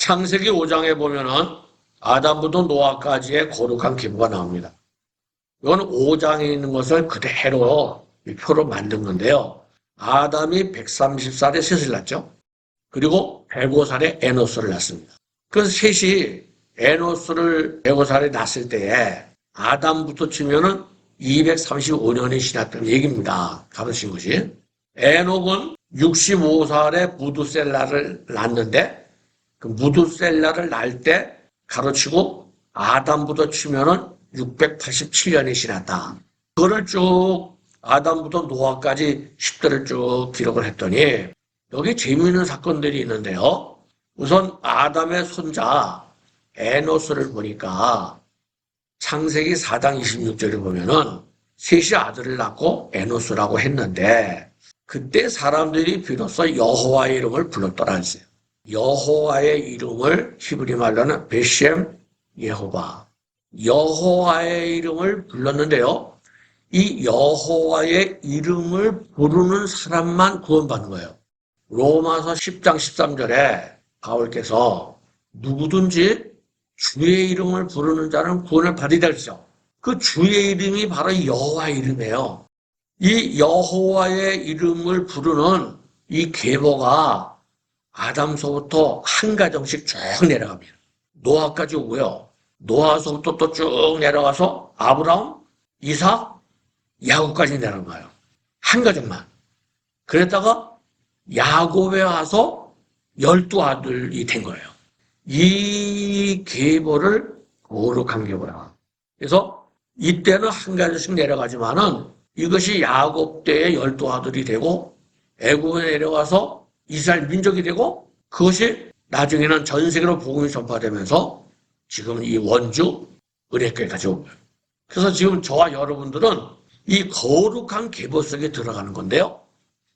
창세기 5장에 보면은 아담부터 노아까지의 거룩한 계보가 나옵니다. 이건 5장에 있는 것을 그대로 이 표로 만든 건데요. 아담이 130살에 셋을 낳죠. 그리고 105살에 에노스를 낳습니다. 그래서 셋이 에노스를 105살에 낳았을 때에 아담부터 치면은 235년이 지났다는 얘기입니다. 가르친 것이. 에녹은 65살에 무두셀라를 낳았는데 그 무두셀라를 낳을 때 가르치고 아담부터 치면은 687년이 지났다. 그거를 쭉 아담부터 노아까지 10대를 쭉 기록을 했더니 여기 재미있는 사건들이 있는데요. 우선 아담의 손자 에노스를 보니까 창세기 4장 26절을 보면은 셋이 아들을 낳고 에노스라고 했는데 그때 사람들이 비로소 여호와의 이름을 불렀더라 했어요. 여호와의 이름을 히브리 말로는 베셈 예호바. 여호와의 이름을 불렀는데요. 이 여호와의 이름을 부르는 사람만 구원받는 거예요. 로마서 10장 13절에 바울께서 누구든지 주의 이름을 부르는 자는 구원을 받으리라 했죠. 그 주의 이름이 바로 여호와의 이름이에요. 이 여호와의 이름을 부르는 이 계보가 아담서부터 한 가정씩 쭉 내려갑니다. 노아까지 오고요. 노아서부터 또 쭉 내려가서 아브라함, 이삭, 야곱까지 내려가요. 한 가정만. 그랬다가 야곱에 와서 12아들이 된 거예요. 이 계보를 거룩한 계보라. 그래서 이때는 한 가지씩 내려가지만은 이것이 야곱 때의 12아들이 되고 애굽에 내려가서 이스라엘 민족이 되고 그것이 나중에는 전 세계로 복음이 전파되면서 지금 이 원주 은혜교회까지 온 거예요. 그래서 지금 저와 여러분들은 이 거룩한 계보 속에 들어가는 건데요.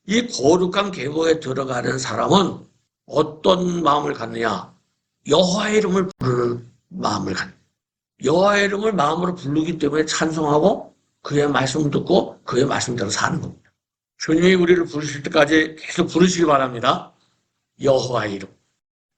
이 거룩한 계보에 들어가는 사람은 어떤 마음을 갖느냐? 여호와의 이름을 부르는 마음을 갖는 거예요. 여호와의 이름을 마음으로 부르기 때문에 찬송하고 그의 말씀을 듣고 그의 말씀대로 사는 겁니다. 주님이 우리를 부르실 때까지 계속 부르시기 바랍니다. 여호와의 이름.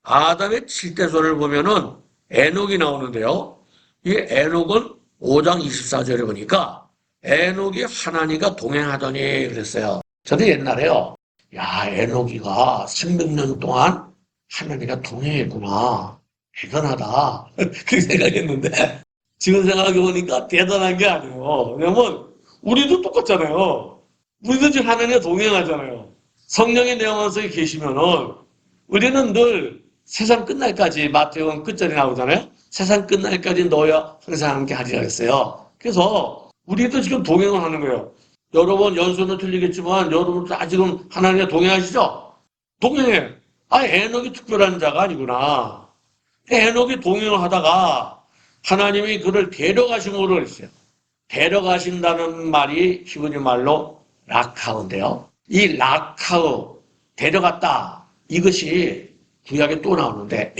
아담의 7대손을 보면은 에녹이 나오는데요. 이 에녹은 5장 24절에 보니까 에녹이 하나님과 동행하더니 그랬어요. 저도 옛날에요. 야, 에녹이가 300년 동안 하나님과 동행했구나. 대단하다. 그렇게 생각했는데 지금 생각해보니까 대단한 게 아니에요. 왜냐면 우리도 똑같잖아요. 우리도 지금 하나님과 동행하잖아요. 성령의 내용 속에 계시면은 우리는 늘 세상 끝날까지 마태복음 끝절에 나오잖아요. 세상 끝날까지 너와 항상 함께 하리라 했어요. 그래서 우리도 지금 동행을 하는 거예요. 여러분 연수는 틀리겠지만 여러분도 아직은 하나님과 동행하시죠? 동행해. 에녹이 특별한 자가 아니구나. 에녹이 동행을 하다가 하나님이 그를 데려가심으로 그랬어요. 데려가신다는 말이 히브리 말로 라카우인데요. 이 라카우, 데려갔다. 이것이 구약에 또 나오는데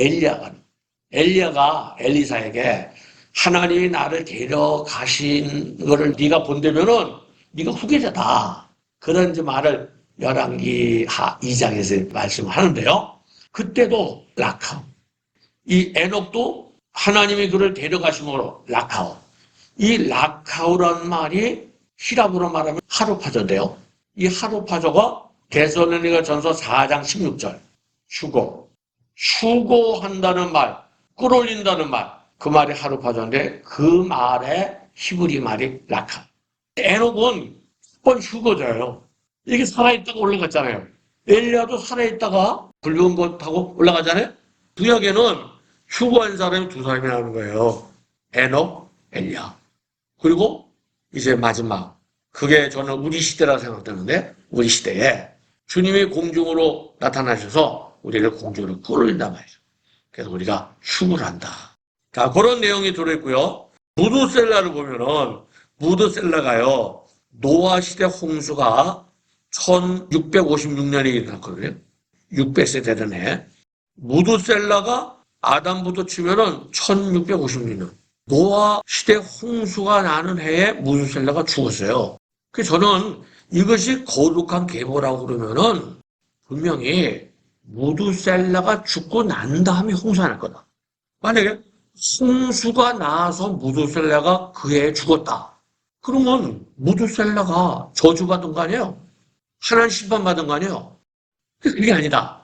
엘리야가 엘리사에게 하나님이 나를 데려가신 거를 네가 본다면은 네가 후계자다. 그런 말을 열왕기 2장에서 말씀하는데요. 그때도 라카우. 이 에녹도 하나님이 그를 데려가심으로 라카우. 이 라카우란 말이 히라브로 말하면 하루파조인데요. 이 하루파조가 데살로니가 전서 4장 16절. 휴고한다는 말, 끌어올린다는 말. 그 말이 하루파조인데 그 말의 히브리 말이 라카. 에녹은 번 휴거자예요. 이게 살아있다가 올라갔잖아요. 엘리야도 살아있다가 붉은 것 타고 올라가잖아요. 구약에는 휴거한 사람이 두 사람이 나오는 거예요. 에녹, 엘리야. 그리고 이제 마지막. 그게 저는 우리 시대라고 생각되는데 우리 시대에 주님이 공중으로 나타나셔서 우리를 공중으로 끌어올린단 말이죠. 그래서 우리가 휴거를 한다. 자, 그런 내용이 들어있고요. 무드셀라를 보면은 무드셀라가요. 노아 시대 홍수가 1656년에 일어났거든요. 600세대 전에. 무드셀라가 아담부터 치면은 1656년. 노아 시대 홍수가 나는 해에 무드셀라가 죽었어요. 그래서 저는 이것이 거룩한 계보라고 그러면은 분명히 무두셀라가 죽고 난 다음에 홍수가 날 거다. 만약에 홍수가 나서 무두셀라가 그 해에 죽었다. 그러면 무두셀라가 저주받은 거 아니에요? 하나님 심판받은 거 아니에요? 그게 아니다.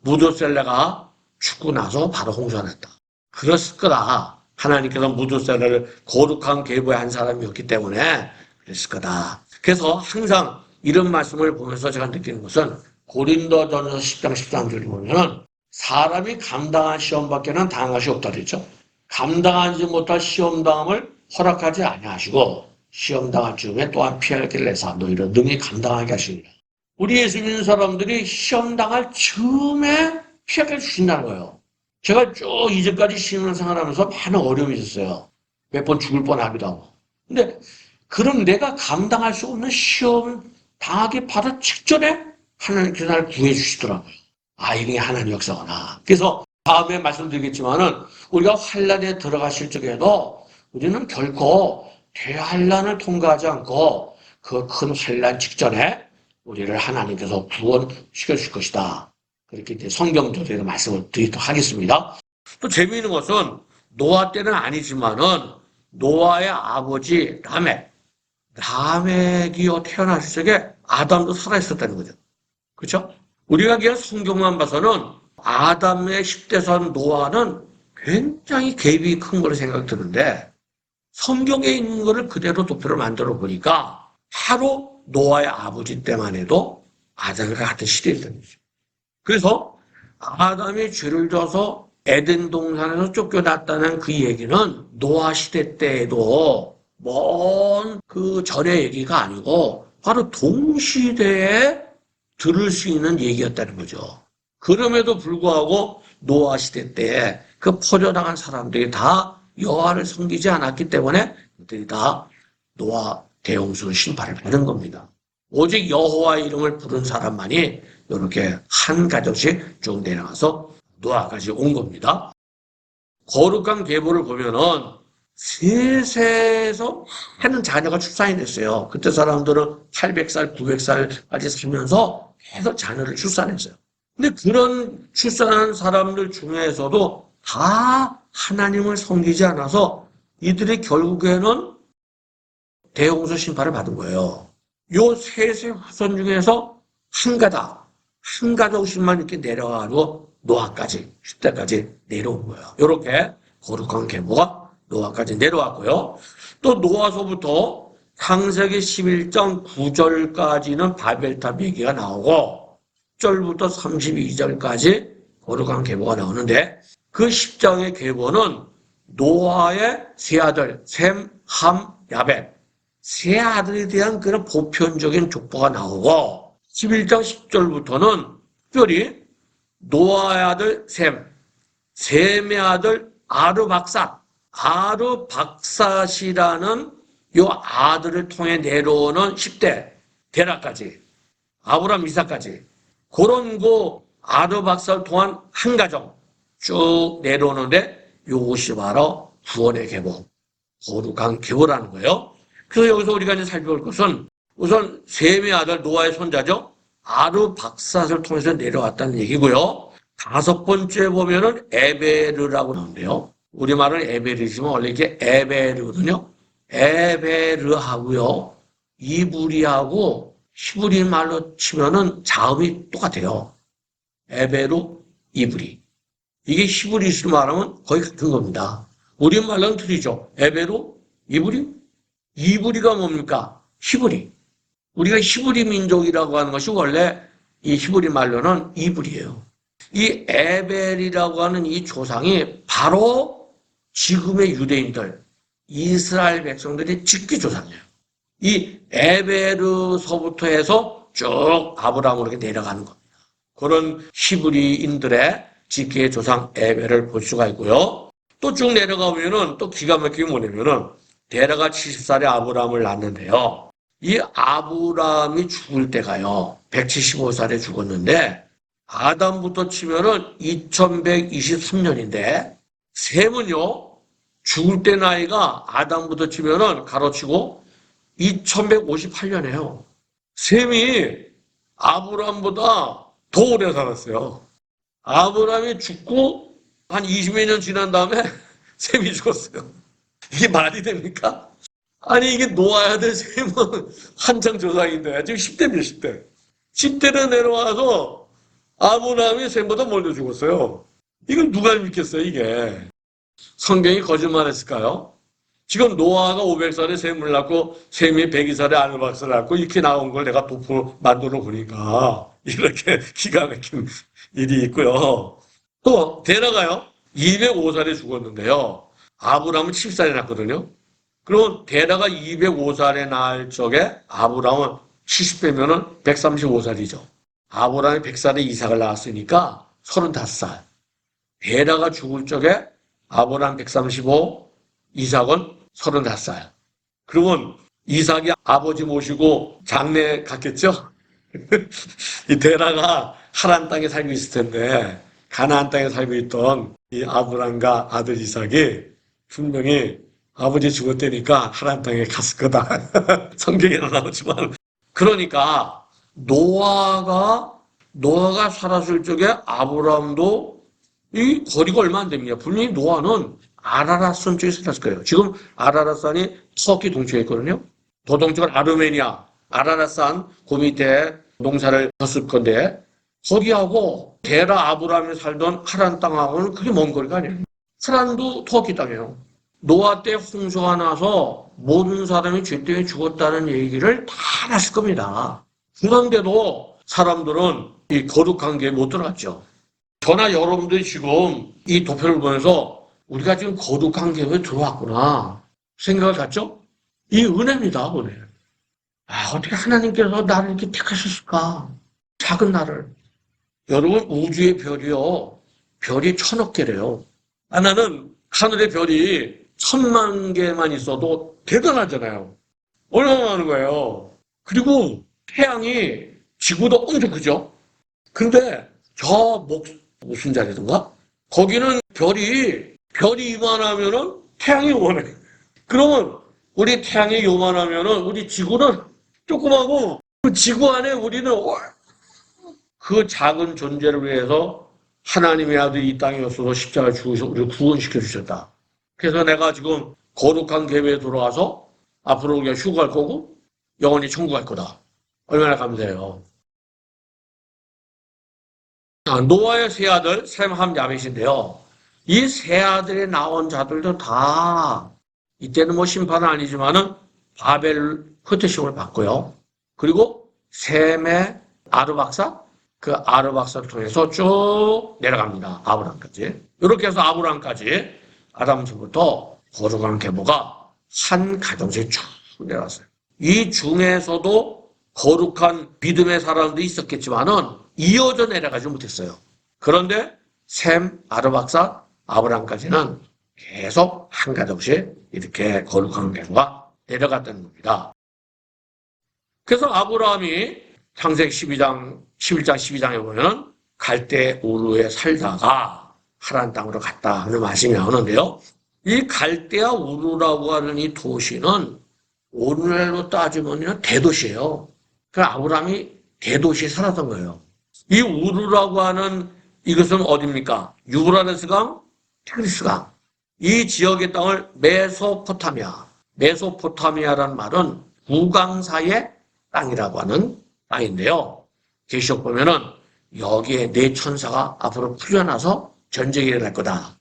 무두셀라가 죽고 나서 바로 홍수가 났다. 그랬을 거다. 하나님께서 무두셀라를 거룩한 계보의 한 사람이었기 때문에 그랬을 거다. 그래서 항상 이런 말씀을 보면서 제가 느끼는 것은 고린도전서 10장 13절을 보면은 사람이 감당한 시험밖에는 당한 것이 없다 그랬죠. 감당하지 못할 시험당함을 허락하지 아니하시고 시험당할 즈음에 또한 피할 길을 내사 너희를 능히 감당하게 하시니라. 우리 예수 믿는 사람들이 시험당할 즈음에 피할 길을 주신다는 거예요. 제가 쭉 이제까지 신앙생활하면서 많은 어려움이 있었어요. 몇 번 죽을 뻔하기도 하고. 근데 그럼 내가 감당할 수 없는 시험 당하기 바로 직전에 하나님께서 나를 구해 주시더라고요. 아, 이게 하나님 역사구나. 그래서 다음에 말씀드리겠지만은 우리가 환란에 들어가실 적에도 우리는 결코 대환란을 통과하지 않고 그 큰 환란 직전에 우리를 하나님께서 구원시켜 줄 것이다. 그렇게 이제 성경적으로 말씀을 드리도록 하겠습니다. 또 재미있는 것은 노아 때는 아니지만은 노아의 아버지 라멕이요 태어났을 적에 아담도 살아있었다는 거죠. 그렇죠? 우리가 그냥 성경만 봐서는 아담의 10대선 노아는 굉장히 갭이 큰 걸로 생각이 드는데 성경에 있는 거를 그대로 도표를 만들어 보니까 바로 노아의 아버지 때만 해도 아담과 같은 시대였던 거죠. 그래서 아담이 죄를 져서 에덴 동산에서 쫓겨났다는 그 얘기는 노아 시대 때에도 먼 그 전의 얘기가 아니고 바로 동시대에 들을 수 있는 얘기였다는 거죠. 그럼에도 불구하고 노아 시대 때 그 퍼져나간 사람들이 다 여호와를 섬기지 않았기 때문에 그들이 다 노아 대홍수 심판을 받은 겁니다. 오직 여호와의 이름을 부른 사람만이 이렇게 한 가족씩 쭉 내려가서 노아까지 온 겁니다. 거룩한 계보를 보면은 셋에서 하는 자녀가 출산이 됐어요. 그때 사람들은 800살, 900살까지 살면서 계속 자녀를 출산했어요. 근데 그런 출산한 사람들 중에서도 다 하나님을 섬기지 않아서 이들이 결국에는 대홍수 심판을 받은 거예요. 요 셋의 후손 중에서 한 가족씩만 이렇게 내려가고 노아까지, 10대까지 내려온 거예요. 이렇게 거룩한 계보가 노아까지 내려왔고요. 또 노아서부터 창세기 11장 9절까지는 바벨탑 얘기가 나오고 10절부터 32절까지 거룩한 계보가 나오는데 그 10장의 계보는 노아의 세 아들 셈, 함, 야벳 세 아들에 대한 그런 보편적인 족보가 나오고 11장 10절부터는 특별히 노아의 아들 셈의 아들 아르박삿이라는 이 아들을 통해 내려오는 10대 데라까지 아브람 이삭까지 그런 그 아르박삿을 통한 한 가정 쭉 내려오는데 이것이 바로 구원의 계보, 거룩한 계보라는 거예요. 그래서 여기서 우리가 이제 살펴볼 것은 우선 셈의 아들 노아의 손자죠. 아르박삿을 통해서 내려왔다는 얘기고요. 다섯 번째 보면은 에베르라고 나오는데요. 우리말은 에베르지만 원래 이게 에베르거든요. 에베르하고요. 이브리하고 히브리 말로 치면은 자음이 똑같아요. 에베르, 이브리. 이게 히브리스로 말하면 거의 같은 겁니다. 우리말로는 틀리죠. 에베르, 이브리? 이브리가 뭡니까? 히브리. 우리가 히브리 민족이라고 하는 것이 원래 이 히브리 말로는 이브리예요. 이 에벨이라고 하는 이 조상이 바로 지금의 유대인들, 이스라엘 백성들의 직계 조상이에요. 이 에벨로서부터 해서 쭉 아브라함으로 내려가는 겁니다. 그런 히브리인들의 직계 조상 에벨을 볼 수가 있고요. 또 쭉 내려가면은 또 기가 막히게 뭐냐면은 데라가 70살에 아브라함을 낳는데요. 이 아브라함이 죽을 때가요. 175살에 죽었는데 아담부터 치면은 2123년인데 셈은요. 죽을 때 나이가 아담부터 치면은 가로치고 2158년이에요. 셈이 아브라함보다 더 오래 살았어요. 아브라함이 죽고 한 20여 년 지난 다음에 셈이 죽었어요. 이게 말이 됩니까? 아니 이게 놓아야 될 셈은 한창 조상인데 지금 10대 몇십 대. 10대로 내려와서 아브라함이 셈보다 먼저 죽었어요. 이건 누가 믿겠어요 이게. 성경이 거짓말했을까요? 지금 노아가 500살에 셈을 낳고 셈이 102살에 아르박사를 낳고 이렇게 나온 걸 내가 도포 만들어 보니까 이렇게 기가 막힌 일이 있고요. 또 데라가요. 205살에 죽었는데요. 아브라함은 7살에 낳거든요. 그럼 데라가 205살에 낳을 적에 아브라함은 70배면은 135살이죠. 아브라함이 100살에 이삭을 낳았으니까 35살. 데라가 죽을 적에 아브라함 135, 이삭은 35살. 그러면 이삭이 아버지 모시고 장례 갔겠죠? 이 데라가 하란 땅에 살고 있을 텐데 가나안 땅에 살고 있던 이 아브람과 아들 이삭이 분명히 아버지 죽었다니까 하란 땅에 갔을 거다. 성경에는 나오지만 그러니까 노아가 살았을 적에 아브람도 이 거리가 얼마 안 됩니다. 분명히 노아는 아라랏산 쪽에 살았을 거예요. 지금 아라랏산이 터키 동쪽에 있거든요. 더 동쪽은 아르메니아, 아라랏산 그 밑에 농사를 졌을 건데 거기하고 데라 아브라함이 살던 하란 땅하고는 그게 먼 거리가 아니에요. 하란도 터키 땅이에요. 노아 때 홍수가 나서 모든 사람이 죄 때문에 죽었다는 얘기를 다 알았을 겁니다. 그런데도 사람들은 이 거룩한 게 못 들어갔죠. 저나 여러분들이 지금 이 도표를 보면서 우리가 지금 거룩한 계획에 들어왔구나 생각을 갖죠? 이 은혜입니다, 은혜. 아, 어떻게 하나님께서 나를 이렇게 택하셨을까? 작은 나를. 여러분, 우주의 별이요. 별이 1000억 개래요. 하나는 하늘의 별이 1000만 개만 있어도 대단하잖아요. 얼마나 많은 거예요. 그리고 태양이 지구도 엄청 크죠? 근데 무슨 자리던가? 거기는 별이 이만하면은 태양이 요만해. 그러면 우리 태양이 요만하면은 우리 지구는 조그마고 그 지구 안에 우리는 그 작은 존재를 위해서 하나님의 아들 이 땅에 오셔서 십자가를 죽으셔서 우리를 구원시켜 주셨다. 그래서 내가 지금 거룩한 계획에 들어와서 앞으로 우리가 휴가 갈 거고 영원히 천국 갈 거다. 얼마나 감사해요. 노아의 세 아들 셈, 함, 야벳인데요. 이 세 아들이 나온 자들도 다 이때는 뭐 심판은 아니지만은 바벨 흩트식을 받고요. 그리고 셈의 아르박사, 그 아르박사를 통해서 쭉 내려갑니다. 아브람까지. 이렇게 해서 아브람까지 아담서부터 거룩한 계보가 한 가정씩 쭉 내려왔어요. 이 중에서도 거룩한 믿음의 사람도 있었겠지만은 이어져 내려가지 못했어요. 그런데 셈, 아르박사, 아브람까지는 계속 한 가정씩 이렇게 거룩한 계보가 내려갔다는 겁니다. 그래서 아브라함이 창세기 11장 12장에 보면 갈대 우르에 살다가 하란 땅으로 갔다 하는 말씀이 나오는데요. 이 갈대아 우르라고 하는 이 도시는 오늘날로 따지면 대도시예요. 그 아브라함이 대도시에 살았던 거예요. 이 우르라고 하는 이것은 어디입니까? 유브라데스강, 티그리스강. 이 지역의 땅을 메소포타미아라는 말은 구강사의 땅이라고 하는 땅인데요. 계시록 보면은 여기에 네 천사가 앞으로 풀려나서 전쟁이 일어날 거다.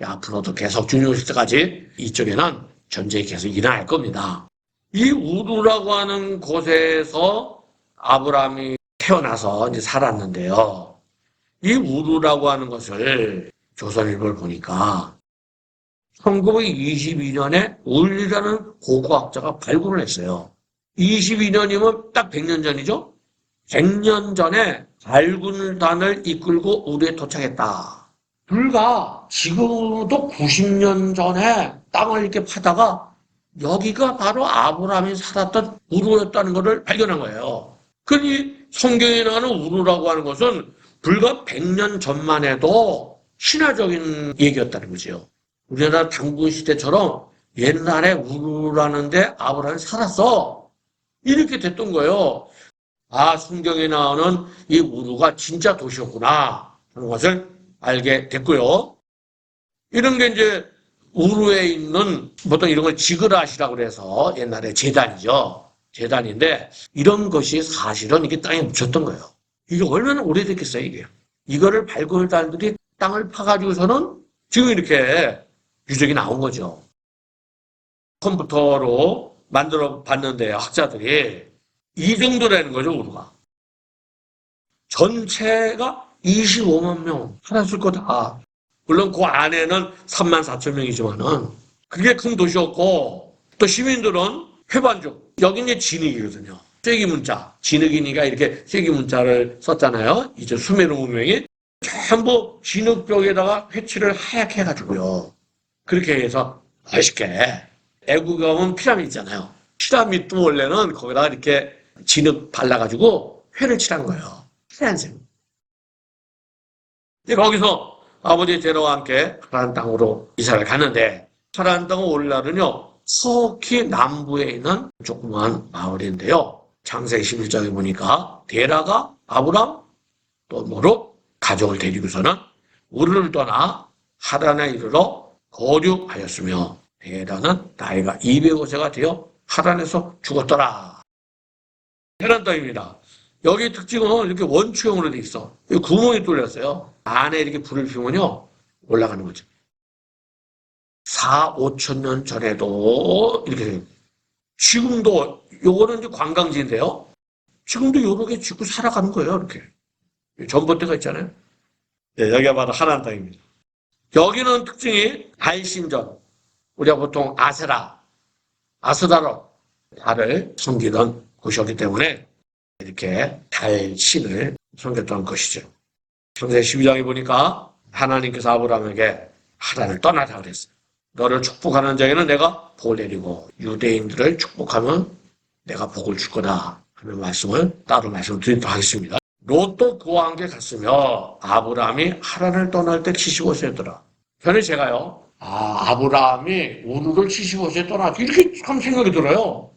앞으로도 계속 중요 시대까지 이쪽에는 전쟁이 계속 일어날 겁니다. 이 우르라고 하는 곳에서 아브라함이 태어나서 이제 살았는데요. 이 우르라고 하는 것을 조선일보를 보니까 1922년에 울리라는 고고학자가 발굴을 했어요. 22년이면 딱 100년 전이죠? 100년 전에 발굴단을 이끌고 우르에 도착했다. 불과 지금도 90년 전에 땅을 이렇게 파다가 여기가 바로 아브라함이 살았던 우르였다는 것을 발견한 거예요. 그러니 성경에 나오는 우르라고 하는 것은 불과 100년 전만 해도 신화적인 얘기였다는 거죠. 우리나라 당군 시대처럼 옛날에 우르라는데 아브라함이 살았어. 이렇게 됐던 거예요. 아, 성경에 나오는 이 우르가 진짜 도시였구나. 하는 것을 알게 됐고요. 이런 게 이제 우르에 있는 보통 이런 걸 지그라시라고 그래서 옛날에 제단이죠. 제단인데 이런 것이 사실은 이게 땅에 묻혔던 거예요. 이게 얼마나 오래됐겠어요, 이게. 이거를 발굴단들이 땅을 파가지고서는 지금 이렇게 유적이 나온 거죠. 컴퓨터로 만들어 봤는데 학자들이 이 정도라는 거죠, 우리가. 전체가 25만 명 살았을 거다. 물론 그 안에는 3만 4천 명이지만은 그게 큰 도시였고 또 시민들은 회반족. 여기 이제 진흙이거든요. 쐐기 문자. 진흙이니까 이렇게 쐐기 문자를 썼잖아요. 이제 수메르 문명이 전부 진흙벽에다가 회칠을 하얗게 해가지고요. 그렇게 해서 멋있게. 애국 가면 피라미드 있잖아요. 피라미드도 원래는 거기다가 이렇게 진흙 발라가지고 회를 칠한 거예요. 하얀색. 거기서 아버지 제로와 함께 가나안 땅으로 이사를 갔는데 가나안 땅 올 날은요. 터키 남부에 있는 조그만 마을인데요. 창세기 11장에 보니까 데라가 아브람 또 모로 가족을 데리고서는 우르를 떠나 하란에 이르러 거류하였으며 데라는 나이가 205세가 되어 하란에서 죽었더라. 해란 땅입니다. 여기 특징은 이렇게 원추형으로 돼 있어. 구멍이 뚫렸어요. 안에 이렇게 불을 피우면요. 올라가는 거죠. 4, 5천 년 전에도 이렇게 돼요. 지금도 요거는 이제 관광지인데요. 지금도 요렇게 짓고 살아가는 거예요. 이렇게. 전봇대가 있잖아요. 네, 여기가 바로 하나님 땅입니다. 여기는 특징이 달신전. 우리가 보통 아세라, 아스다로 달을 섬기던 곳이었기 때문에 이렇게 달신을 섬겼던 것이죠. 창세기 12장에 보니까 하나님께서 아브라함에게 하란을 떠나라 그랬어요. 너를 축복하는 자에게는 내가 복을 내리고 유대인들을 축복하면 내가 복을 줄 거다 하는 말씀을 따로 말씀드리도록 하겠습니다. 롯도 그와 함께 갔으며 아브라함이 하란을 떠날 때 75세였더라. 전에 제가요. 아브라함이 우르를 75세에 떠났지 이렇게 참 생각이 들어요.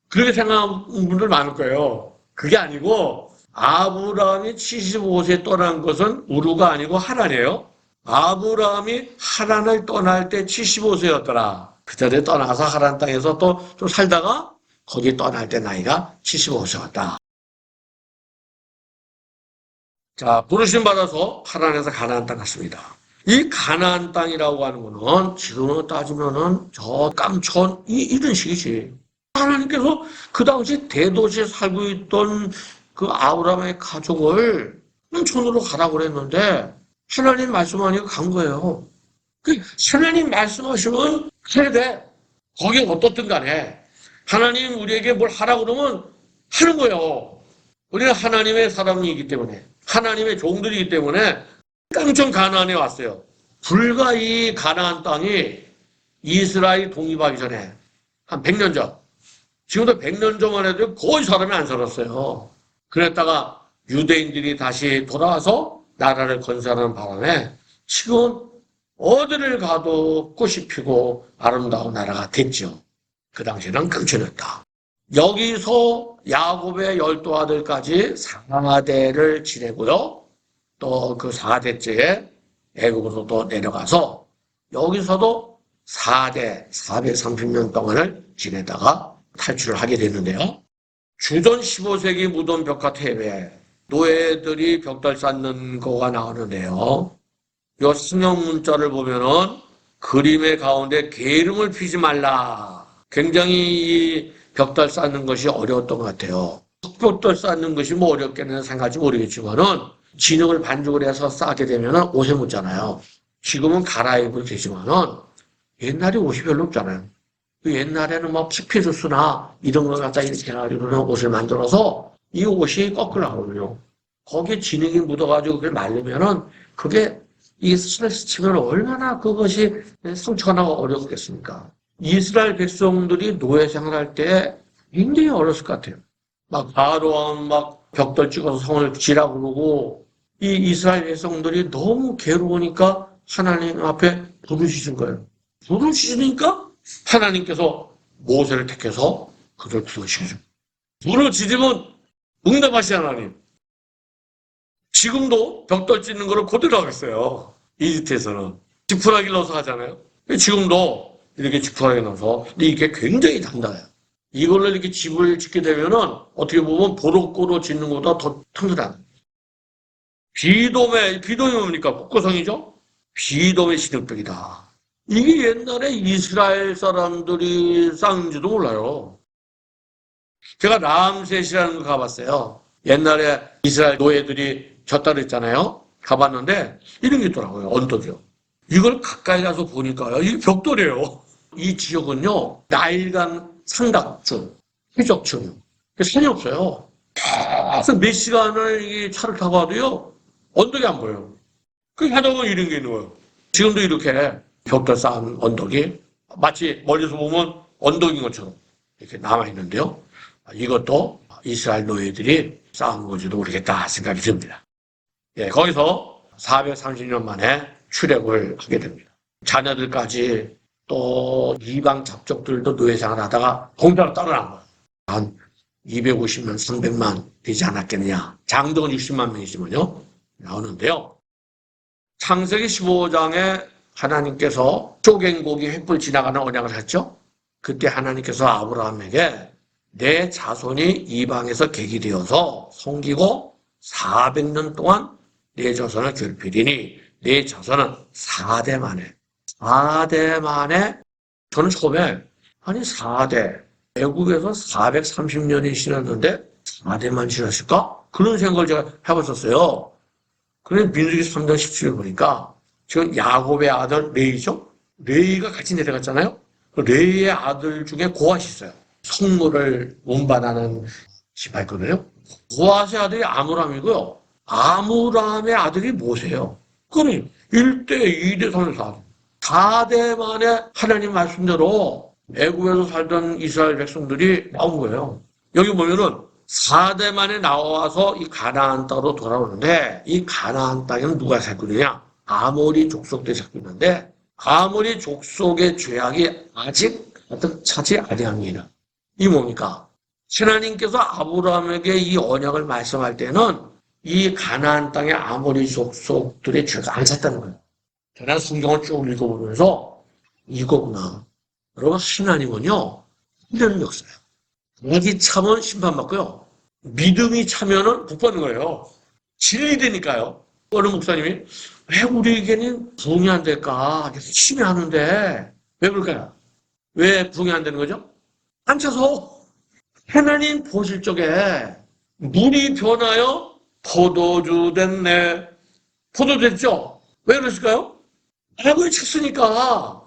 그렇게 생각하는 분들 많을 거예요. 그게 아니고 아브라함이 75세에 떠난 것은 우르가 아니고 하란이에요. 아브라함이 하란을 떠날 때 75세였더라. 그 전에 떠나서 하란 땅에서 또 좀 살다가 거기 떠날 때 나이가 75세였다. 자, 부르심 받아서 하란에서 가나안 땅 갔습니다. 이 가나안 땅이라고 하는 거는 지금으로 따지면은 저 깜촌 이런 식이지. 하나님께서 그 당시 대도시에 살고 있던 그 아브라함의 가족을 깜촌으로 가라고 그랬는데 하나님 말씀하니까 간 거예요. 하나님 말씀하시면 해야 돼. 거기 어떻든 간에 하나님 우리에게 뭘 하라고 그러면 하는 거예요. 우리는 하나님의 사람이기 때문에 하나님의 종들이기 때문에 깜짝 가나안에 왔어요. 불과 이 가나안 땅이 이스라엘 독립하기 전에 한 100년 전 지금도 100년 전만 해도 거의 사람이 안 살았어요. 그랬다가 유대인들이 다시 돌아와서 나라를 건설하는 바람에 지금 어디를 가도 꽃이 피고 아름다운 나라가 됐죠. 그 당시에는 깜촌이었다. 여기서 야곱의 12 아들까지 4대를 지내고요. 또 그 4대째에 애굽으로 또 내려가서 여기서도 4대, 430년 동안을 지내다가 탈출을 하게 됐는데요. 주전 15세기 무덤 벽화 탭에 노예들이 벽돌 쌓는 거가 나오는데요. 이 승형 문자를 보면은 그림의 가운데 게으름을 피지 말라. 굉장히 이 벽돌 쌓는 것이 어려웠던 것 같아요. 벽돌 쌓는 것이 뭐 어렵게는 생각할지 모르겠지만은 진흙을 반죽을 해서 쌓게 되면은 옷에 묻잖아요. 지금은 갈아입을 되지만은 옛날에 옷이 별로 없잖아요. 그 옛날에는 뭐 파피루스나 이런 걸 갖다 이렇게 해가지고 옷을 만들어서 이 옷이 거꾸로 나오거든요. 거기에 진흙이 묻어가지고 그걸 말리면은 그게 이 스트레스 치면 얼마나 그것이 상처가 나고 어렵겠습니까? 이스라엘 백성들이 노예 생활할 때 굉장히 어려웠을 것 같아요. 막 바로왕 막 벽돌 찍어서 성을 지라고 그러고 이 이스라엘 백성들이 너무 괴로우니까 하나님 앞에 부르시는 거예요. 부르시니까 하나님께서 모세를 택해서 그들 부르시죠. 부르짖으면 응답하시 하나님. 지금도 벽돌 짓는 거를 그대로 하고 있어요. 이집트에서는. 지푸라기를 넣어서 하잖아요. 지금도 이렇게 지푸라기 넣어서. 근데 이게 굉장히 단단해요. 이걸로 이렇게 집을 짓게 되면은 어떻게 보면 보로꼬로 짓는 것보다 더 튼튼한. 비돔이 뭡니까? 국고성이죠? 비돔의 신흙벽이다. 이게 옛날에 이스라엘 사람들이 쌓은지도 몰라요. 제가 람셋이라는 거 가봤어요. 옛날에 이스라엘 노예들이 졌다 그랬잖아요. 가봤는데 이런 게 있더라고요. 언덕이요. 이걸 가까이 가서 보니까요. 이게 벽돌이에요. 이 지역은요. 나일강 상당층, 해적층. 산이 없어요. 계속 몇 시간을 이 차를 타고 와도요. 언덕이 안 보여요. 그 하다 보면 이런 게 있는 거예요. 지금도 이렇게 벽돌 쌓은 언덕이 마치 멀리서 보면 언덕인 것처럼 이렇게 남아있는데요. 이것도 이스라엘 노예들이 쌓은 건지도 모르겠다 생각이 듭니다. 예, 거기서 430년 만에 출애굽을 하게 됩니다. 자녀들까지 또 이방 잡족들도 노예생활 하다가 공짜로 따라난 거예요. 한 250만, 300만 되지 않았겠느냐. 장정은 60만 명이지만요. 나오는데요. 창세기 15장에 하나님께서 쪼갱고기 횃불 지나가는 언약을 했죠. 그때 하나님께서 아브라함에게 내 자손이 이방에서 객이 되어서 섬기고 400년 동안 내 자손을 괴롭히리니 내 자손은 4대 만에 저는 처음에 아니 4대 애국에서 430년이 지났는데 4대만 지났을까? 그런 생각을 제가 해봤었어요. 그런데 민수기 3장 17절 보니까 지금 야곱의 아들 레이죠? 레이가 같이 내려갔잖아요. 레이의 아들 중에 고앗이 있어요. 성물을 운반하는 지파였거든요. 고앗의 아들이 아므람이고요. 아므람의 아들이 모세예요. 그러니 1대, 2대, 3대, 4대. 4대 만에 하나님 말씀대로 애굽에서 살던 이스라엘 백성들이 나온 거예요. 여기 보면은 4대 만에 나와서 이 가나안 땅으로 돌아오는데 이 가나안 땅에는 누가 살고 있느냐? 아모리 족속들이 살고 있는데 아모리 족속의 죄악이 아직 가득 차지 아니함이라. 이 뭡니까? 하나님께서 아브라함에게 이 언약을 말씀할 때는 이 가나안 땅의 아모리 족속들의 죄가 안 찼다는 거예요. 저는 성경을 쭉 읽어보면서 이거구나. 여러분 하나님은요 이런 역사예요. 악이 참은 심판받고요. 믿음이 차면은 복 받는 거예요. 진리되니까요. 어느 목사님이 왜 우리에게는 부흥이 안 될까? 열심히 하는데 왜 그럴까요? 왜 부흥이 안 되는 거죠? 안 차서 하나님 보실 적에 물이 변하여 포도주 됐네. 포도 됐죠? 왜 그랬을까요? 악을 쳤으니까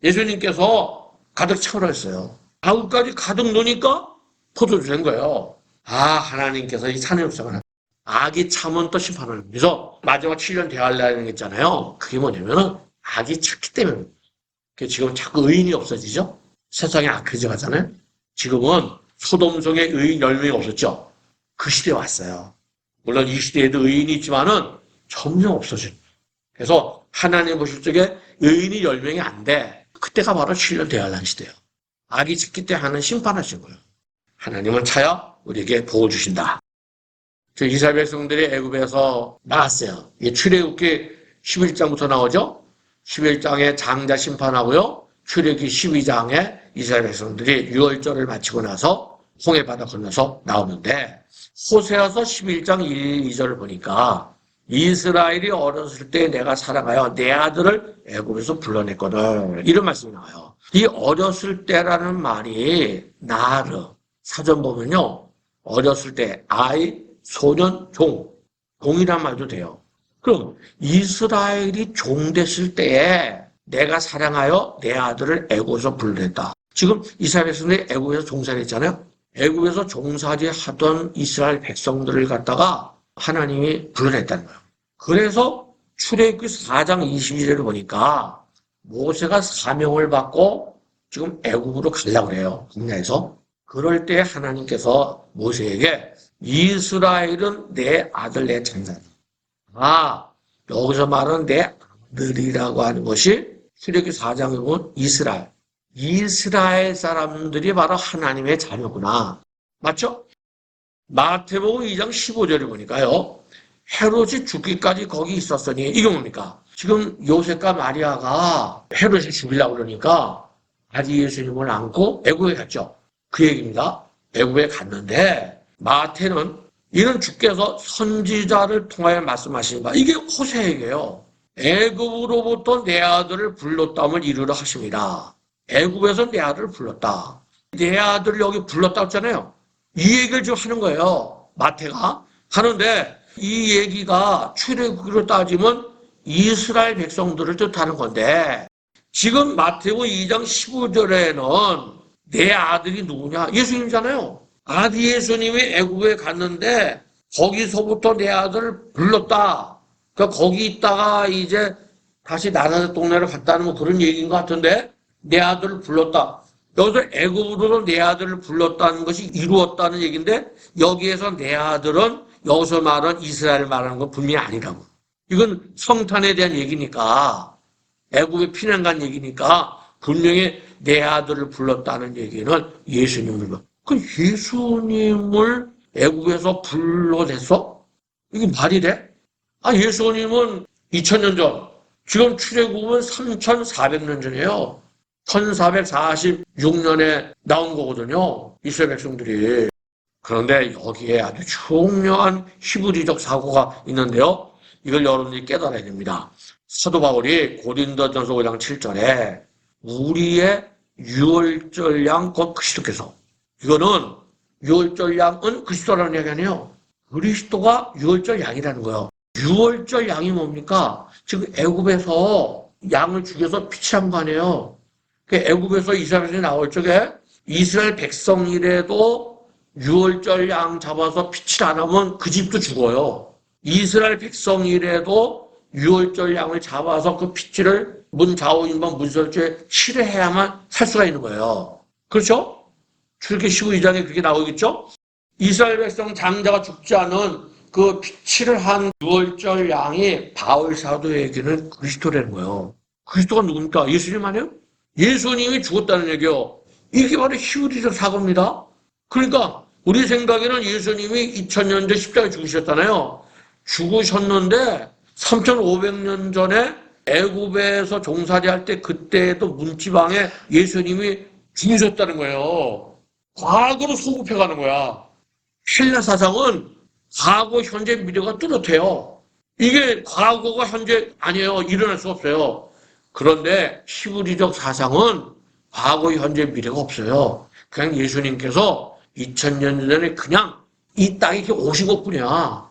예수님께서 가득 채우라 했어요. 아구까지 가득 넣으니까 포도주 된 거예요. 아, 하나님께서 이 산의 역사가 악이 참은 또 심판을 하면서 마지막 7년 대할례라는 게 있잖아요. 그게 뭐냐면은 악이 찼기 때문에. 지금 자꾸 의인이 없어지죠? 세상이 악해져 가잖아요. 지금은 소돔성에 의인 10명이 없었죠? 그 시대에 왔어요. 물론 이 시대에도 의인이 있지만은 점점 없어져요. 그래서 하나님 보실 적에 의인이 10명이 안 돼. 그때가 바로 7년 대할례 시대예요. 악이 찼기 때문에 하는 심판하신 거예요. 하나님은 차여 우리에게 복을 주신다. 이스라엘 백성들이 애굽에서 나왔어요. 이게 출애굽기 11장부터 나오죠. 11장에 장자 심판하고요. 출애굽기 12장에 이스라엘 백성들이 유월절을 마치고 나서 홍해 바다 건너서 나오는데 호세아서 11장 1, 2절을 보니까 이스라엘이 어렸을 때 내가 사랑하여 내 아들을 애굽에서 불러냈거든. 이런 말씀이 나와요. 이 어렸을 때라는 말이 나르 사전 보면요. 어렸을 때 아이, 소년, 종, 종이란 말도 돼요. 그럼 이스라엘이 종 됐을 때에 내가 사랑하여 내 아들을 애굽에서 불러냈다. 지금 이스라엘 백성들이 애굽에서 종살이 했잖아요. 애굽에서 종살이 하던 이스라엘 백성들을 갖다가 하나님이 불러냈다는 거예요. 그래서 출애굽기 4장 22절을 보니까 모세가 사명을 받고 지금 애굽으로 가려고 해요. 광야에서. 그럴 때 하나님께서 모세에게 이스라엘은 내 아들 내 장자다. 아, 여기서 말하는 내 아들이라고 하는 것이 출애굽기 4장에 보면 이스라엘 사람들이 바로 하나님의 자녀구나. 맞죠? 마태복음 2장 15절을 보니까요. 헤롯이 죽기까지 거기 있었으니 이게 뭡니까? 지금 요셉과 마리아가 헤롯이 죽이려고 그러니까 아기 예수님을 안고 애굽에 갔죠. 그 얘기입니다. 애굽에 갔는데 마태는 이는 주께서 선지자를 통하여 말씀하신 바 이게 호세에게요. 애굽으로부터 내 아들을 불렀다면 이르라 하십니다. 애굽에서 내 아들을 불렀다. 내 아들을 여기 불렀다고 했잖아요. 이 얘기를 지금 하는 거예요. 마태가 하는데 이 얘기가 출애굽기로 따지면 이스라엘 백성들을 뜻하는 건데 지금 마태복음 2장 15절에는 내 아들이 누구냐? 예수님이잖아요. 아기 예수님이 애굽에 갔는데 거기서부터 내 아들을 불렀다. 그러니까 거기 있다가 이제 다시 나사렛 동네로 갔다는 뭐 그런 얘기인 것 같은데 내 아들을 불렀다. 여기서 애굽으로 내 아들을 불렀다는 것이 이루었다는 얘기인데 여기에서 내 아들은 여기서 말하는 이스라엘 말하는 건 분명히 아니라고. 이건 성탄에 대한 얘기니까 애굽에 피난 간 얘기니까 분명히 내 아들을 불렀다는 얘기는 예수님을. 그 예수님을 애굽에서 불러냈어? 이게 말이 돼? 예수님은 2000년 전, 지금 출애굽은 3400년 전이에요. 1446년에 나온 거거든요. 이스라엘 백성들이. 그런데 여기에 아주 중요한 히브리적 사고가 있는데요. 이걸 여러분들이 깨달아야 됩니다. 사도 바울이 고린도전서 5장 7절에 우리의 유월절 양 곧 그리스도께서, 이거는 유월절 양은 그리스도라는 얘기 아니에요. 그리스도가 유월절 양이라는 거예요. 유월절 양이 뭡니까? 지금 애굽에서 양을 죽여서 피치한 거 아니에요. 애굽에서 이스라엘이 나올 적에 이스라엘 백성이라도 유월절 양 잡아서 피치를 안 하면 그 집도 죽어요. 이스라엘 백성이라도 유월절 양을 잡아서 그 피치를 문 좌우인방 문설주에 칠해야만 살 수가 있는 거예요. 그렇죠? 출애굽기 15장에 그렇게 나오겠죠? 이스라엘 백성 장자가 죽지 않은 그 피치를 한 유월절 양이 바울 사도에게는 그리스도라는 거예요. 그리스도가 누굽니까? 예수님 아니에요? 예수님이 죽었다는 얘기요. 이게 바로 히브리적 사고입니다. 그러니까 우리 생각에는 예수님이 2000년 전 십자가에 죽으셨잖아요. 죽으셨는데 3500년 전에 애굽에서 종살이 할 때 그때도 문지방에 예수님이 죽으셨다는 거예요. 과거로 소급해가는 거야. 헬라 사상은 과거, 현재, 미래가 뚜렷해요. 이게 과거가 현재 아니에요. 일어날 수 없어요. 그런데 히브리적 사상은 과거, 현재, 미래가 없어요. 그냥 예수님께서 2000년 전에 그냥 이 땅에 이렇게 오신 것뿐이야.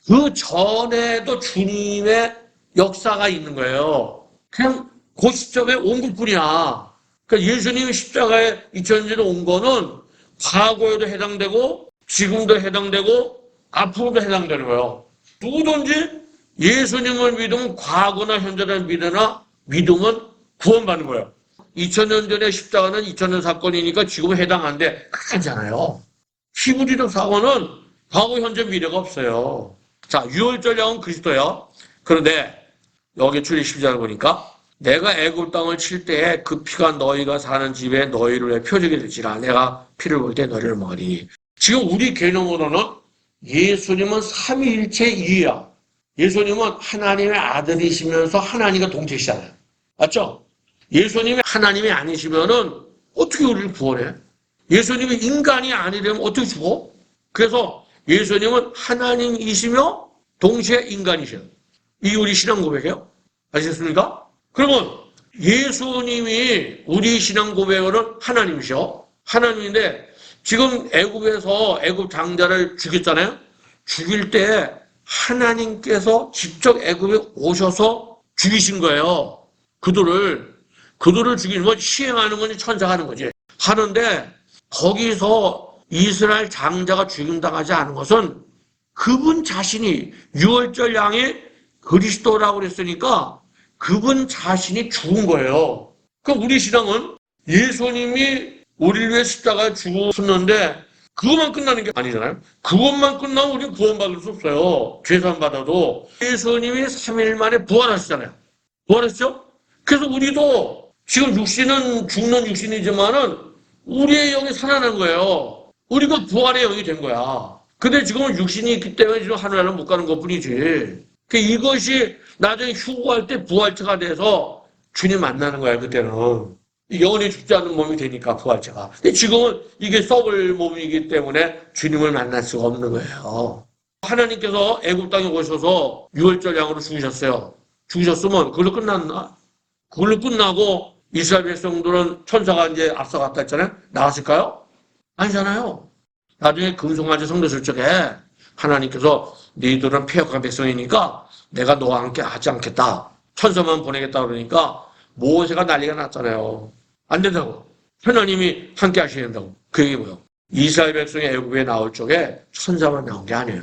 그 전에도 주님의 역사가 있는 거예요. 그냥 그 시점에 온 것뿐이야. 그러니까 예수님이 십자가에 2000년 전에 온 거는 과거에도 해당되고 지금도 해당되고 앞으로도 해당되는 거예요. 누구든지 예수님을 믿으면 과거나 현재나 미래나 믿으면 구원받는 거예요. 2000년 전에 십자가는 2000년 사건이니까 지금은 해당 안 돼. 그렇잖아요. 히브리적 사고는 과거, 현재, 미래가 없어요. 자, 유월절 양은 그리스도예요. 그런데 여기 출애굽기 10장을 보니까 내가 애굽 땅을 칠 때에 그 피가 너희가 사는 집에 너희를 왜 표적이 될지라 내가 피를 볼 때 너희를 먹으리니. 지금 우리 개념으로는 예수님은 삼위일체 이유야. 예수님은 하나님의 아들이시면서 하나님과 동체시잖아요. 맞죠? 예수님이 하나님이 아니시면은 어떻게 우리를 구원해? 예수님이 인간이 아니려면 어떻게 죽어? 그래서 예수님은 하나님이시며 동시에 인간이셔요. 이게 우리 신앙 고백이에요. 아시겠습니까? 그러면 예수님이 우리 신앙 고백은 하나님이셔. 하나님인데 지금 애굽에서 애굽 장자를 죽였잖아요. 죽일 때 하나님께서 직접 애굽에 오셔서 죽이신 거예요. 그들을 죽이는 건 시행하는 건지 천사가 하는 거지. 하는데 거기서 이스라엘 장자가 죽임당하지 않은 것은 그분 자신이 유월절 양의 그리스도라고 그랬으니까 그분 자신이 죽은 거예요. 그러니까 우리 신앙은 예수님이 우리를 위해 십자가에 죽으셨는데 그것만 끝나는 게 아니잖아요. 그것만 끝나면 우리는 구원받을 수 없어요. 죄산 받아도. 예수님이 3일 만에 부활하시잖아요. 부활했죠? 그래서 우리도 지금 육신은 죽는 육신이지만은 우리의 영이 살아난 거예요. 우리가 부활의 영이 된 거야. 근데 지금 육신이 있기 때문에 지금 하늘나라는 못 가는 것뿐이지. 이것이 나중에 휴거할 때 부활체가 돼서 주님 만나는 거야, 그때는. 영원히 죽지 않는 몸이 되니까, 부활체가. 근데 지금은 이게 썩을 몸이기 때문에 주님을 만날 수가 없는 거예요. 하나님께서 애굽 땅에 오셔서 유월절 양으로 죽으셨어요. 죽으셨으면 그걸로 끝났나? 그걸로 끝나고 이스라엘 백성들은 천사가 이제 앞서갔다 했잖아요. 나갔을까요? 아니잖아요. 나중에 금송아지 성도설 적에 하나님께서 너희들은 패역한 백성이니까 내가 너와 함께 하지 않겠다. 천사만 보내겠다 그러니까 모세가 난리가 났잖아요. 안 된다고. 하나님이 함께 하셔야 된다고. 그 얘기 뭐예요? 이스라엘 백성이 애굽에 나올 적에 천사만 나온 게 아니에요.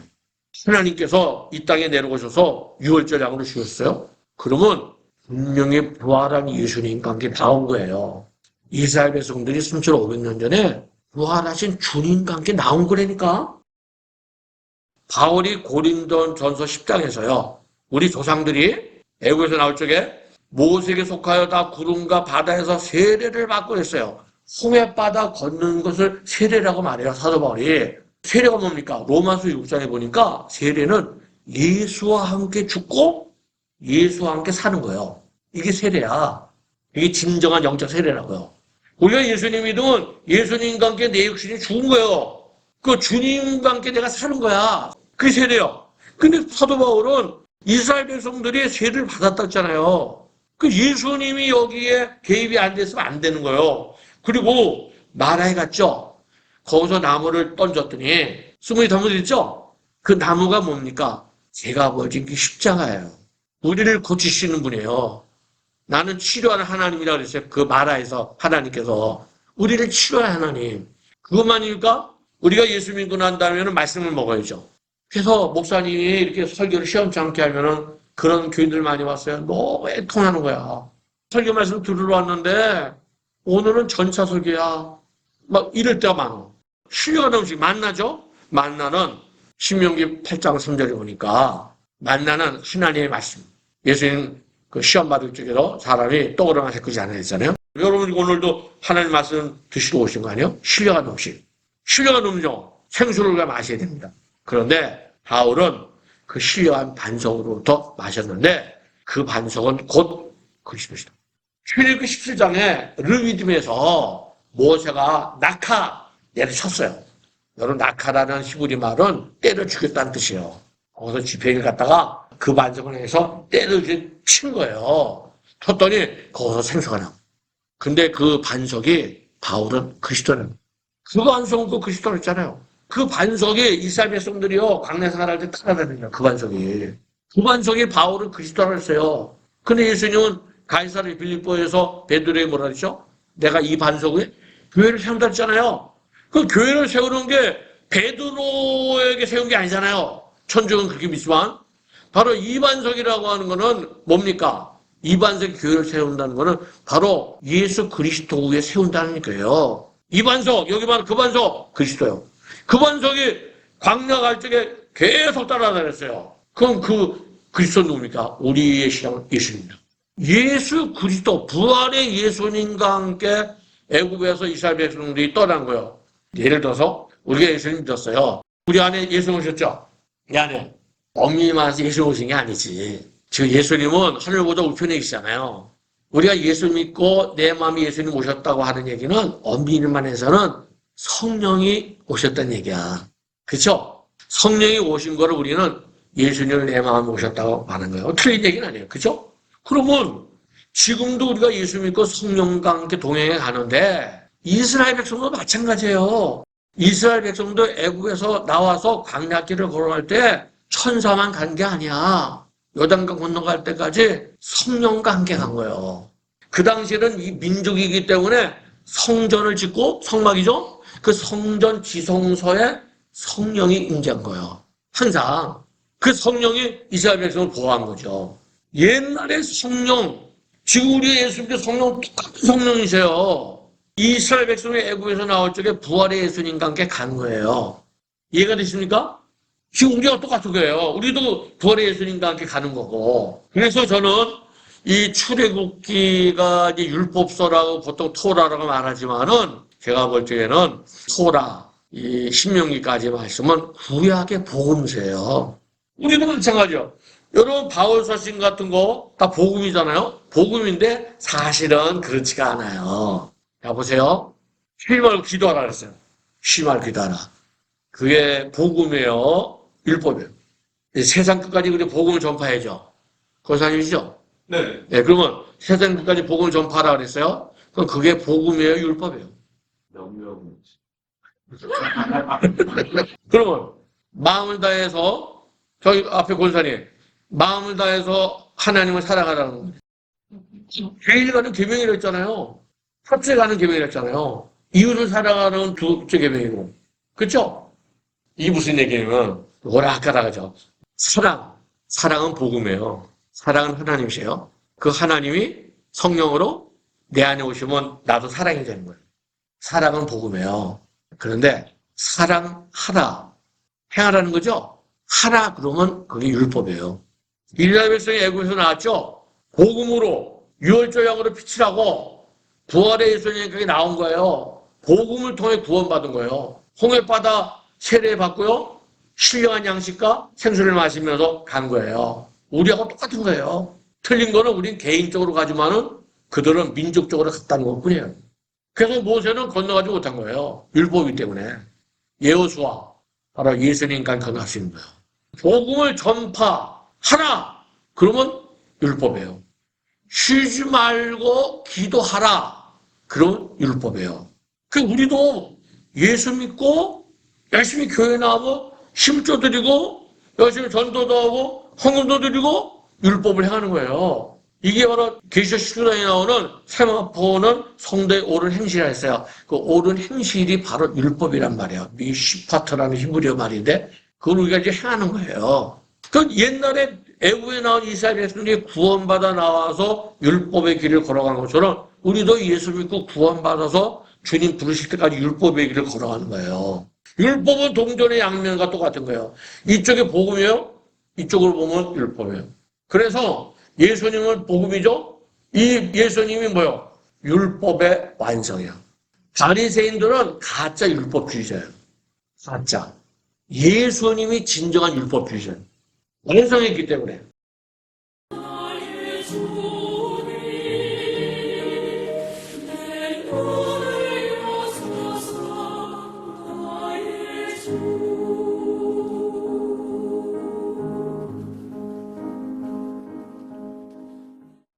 하나님께서 이 땅에 내려오셔서 유월절 양으로 죽였어요. 그러면 분명히 부활한 예수님과 함께 나온 거예요. 이스라엘 백성들이 3,500년 전에 부활하신 주님과 함께 나온 거라니까. 바울이 고린도 전서 10장에서요. 우리 조상들이 애국에서 나올 적에 모세에게 속하여 다 구름과 바다에서 세례를 받고 했어요. 홍해바다 걷는 것을 세례라고 말해요. 사도 바울이. 세례가 뭡니까? 로마서 6장에 보니까 세례는 예수와 함께 죽고 예수와 함께 사는 거예요. 이게 세례야. 이게 진정한 영적 세례라고요. 우리가 예수님 믿으면 예수님과 함께 내 육신이 죽은 거예요. 그 주님과 함께 내가 사는 거야. 그게 세례요. 근데 사도 바울은 이스라엘 백성들이 세례를 받았다 했잖아요. 그 예수님이 여기에 개입이 안 됐으면 안 되는 거예요. 그리고 나라에 갔죠. 거기서 나무를 던졌더니 스물이 던져졌죠. 그 나무가 뭡니까? 제가 보여준 게 십자가예요. 우리를 고치시는 분이에요. 나는 치료하는 하나님이라 그랬어요. 그 마라에서 하나님께서 우리를 치료하는 하나님. 그것만일까? 우리가 예수 믿고 난 다음에는 말씀을 먹어야죠. 그래서 목사님이 이렇게 설교를 시험찮게 하면은 그런 교인들 많이 왔어요. 너무 애통하는 거야. 설교 말씀 들으러 왔는데 오늘은 전차 설교야. 막 이럴 때가 많아. 신뢰가 음식 만나죠? 만나는 신명기 8장 3절에 보니까 만나는 하나님의 말씀. 예수님 그 시험 받을 적에도 사람이 떡으로만 해꾸지 않아야 했잖아요. 여러분 오늘도 하나님 말씀 드시러 오신 거 아니에요? 신뢰가 음식. 신뢰가 음료 생수를 마셔야 됩니다. 그런데 바울은 그 신뢰한 반석으로부터 마셨는데 그 반석은 곧 그리스도시다. 출애굽기 17장에 르비딤에서 모세가 낙하 내려쳤어요. 여러분 낙하라는 히브리 말은 때려 죽였다는 뜻이에요. 거기서 지팡이를 갖다가 그 반석을 해서 때려 친 거예요. 쳤더니 거기서 생수가 나와. 근데 그 반석이 바울은 그리스도는 그 반석은 또 그리스도를 했잖아요. 그 반석이 이스라엘 백성들이요 광야 생활할 때 따라다니는 그 반석이. 그 반석이 바울은 그리스도를 했어요. 근데 예수님은 가이사르 빌립보에서 베드로에게 뭐라 그랬죠? 내가 이 반석에 교회를 세운다 했잖아요. 그 교회를 세우는 게 베드로에게 세운 게 아니잖아요. 천주는 그렇게 믿지만 바로 이 반석이라고 하는 거는 뭡니까? 이 반석이 교회를 세운다는 거는 바로 예수 그리스도 위에 세운다는 거예요. 이 반석, 여기 봐, 그 반석, 그리스도요. 그 반석이 광야 갈 적에 계속 따라다녔어요. 그럼 그 그리스도 누굽니까? 우리의 신앙은 예수님입니다. 예수 그리스도, 부활의 예수님과 함께 애굽에서 이스라엘 백성들이 떠난 거예요. 예를 들어서 우리가 예수님 믿었어요. 우리 안에 예수님 오셨죠? 이 안에. 엄밀히 예수님 오신 게 아니지. 지금 예수님은 하늘보다 우편에 계시잖아요. 우리가 예수 믿고 내 마음에 예수님 오셨다고 하는 얘기는 엄밀히만 해서는 성령이 오셨다는 얘기야. 그렇죠? 성령이 오신 거를 우리는 예수님을 내 마음에 오셨다고 하는 거예요. 틀린 얘기는 아니에요. 그렇죠? 그러면 지금도 우리가 예수 믿고 성령과 함께 동행해 가는데 이스라엘 백성도 마찬가지예요. 이스라엘 백성도 애국에서 나와서 광야길을 걸어갈 때 천사만 간 게 아니야. 요단강 건너갈 때까지 성령과 함께 간 거예요. 그 당시에는 이 민족이기 때문에 성전을 짓고 성막이죠. 그 성전 지성소에 성령이 임재한 거예요. 항상 그 성령이 이스라엘 백성을 보호한 거죠. 옛날에 성령, 지금 우리 예수님께 성령 똑같은 성령이세요. 이스라엘 백성이 애굽에서 나올 적에 부활의 예수님과 함께 간 거예요. 이해가 되십니까? 지금 우리가 똑같은 거예요. 우리도 부활의 예수님과 함께 가는 거고. 그래서 저는 이 출애굽기가 이제 율법서라고 보통 토라라고 말하지만은 제가 볼 적에는 토라, 이 신명기까지 말씀은 구약의 복음서예요. 우리도 마찬가지요. 여러분 바울 서신 같은 거 다 복음이잖아요. 복음인데 사실은 그렇지가 않아요. 자 보세요. 쉬지 말고 기도하라 그랬어요. 쉬지 말고 기도하라. 그게 복음이에요. 율법이에요. 세상 끝까지 우리 복음을 전파해야죠. 권사님이시죠? 네. 네, 그러면 세상 끝까지 복음을 전파하라 그랬어요. 그럼 그게 복음이에요, 율법이에요. 명령. 그러면 마음을 다해서 저희 앞에 권사님 마음을 다해서 하나님을 사랑하라는 거예요. 죄인이 가는 계명이라 했잖아요. 첫째 가는 계명이라 했잖아요. 이웃을 사랑하는 둘째 계명이고. 그렇죠? 이게 무슨 얘기냐면 오락가락하죠. 사랑은 복음이에요. 사랑은 하나님이세요. 그 하나님이 성령으로 내 안에 오시면 나도 사랑이 되는 거예요. 사랑은 복음이에요. 그런데 사랑하라, 행하라는 거죠. 하라 그러면 그게 율법이에요. 이스라엘 백성이 애굽에서 나왔죠. 복음으로 유월절 양으로 피치라고 부활의 예수님이 거기 나온 거예요. 복음을 통해 구원받은 거예요. 홍해바다 세례받고요. 신령한 양식과 생수를 마시면서 간 거예요. 우리하고 똑같은 거예요. 틀린 거는 우린 개인적으로 가지만은 그들은 민족적으로 갔다는 것뿐이에요. 그래서 모세는 건너가지 못한 거예요. 율법이기 때문에. 여호수아 바로 예수님까지 건너갈 수 있는 거예요. 복음을 전파하라. 그러면 율법이에요. 쉬지 말고 기도하라. 그러면 율법이에요. 그 우리도 예수 믿고 열심히 교회 나가고 심조 드리고 열심히 전도도 하고 헌금도 드리고 율법을 행하는 거예요. 이게 바로 계시록 19장에 나오는 세마포는 성도의 옳은 행실이라 했어요. 그 옳은 행실이 바로 율법이란 말이에요. 미시파트라는 히브리어 말인데 그걸 우리가 이제 행하는 거예요. 그 옛날에 애굽에 나온 이스라엘 백성들이 구원받아 나와서 율법의 길을 걸어간 것처럼 우리도 예수 믿고 구원받아서 주님 부르실 때까지 율법의 길을 걸어가는 거예요. 율법은 동전의 양면과 똑같은 거예요. 이쪽에 복음이에요. 이쪽으로 보면 율법이에요. 그래서 예수님은 복음이죠. 이 예수님이 뭐요? 율법의 완성이에요. 바리새인들은 가짜 율법주의자예요. 가짜. 예수님이 진정한 율법주의자예요. 완성했기 때문에.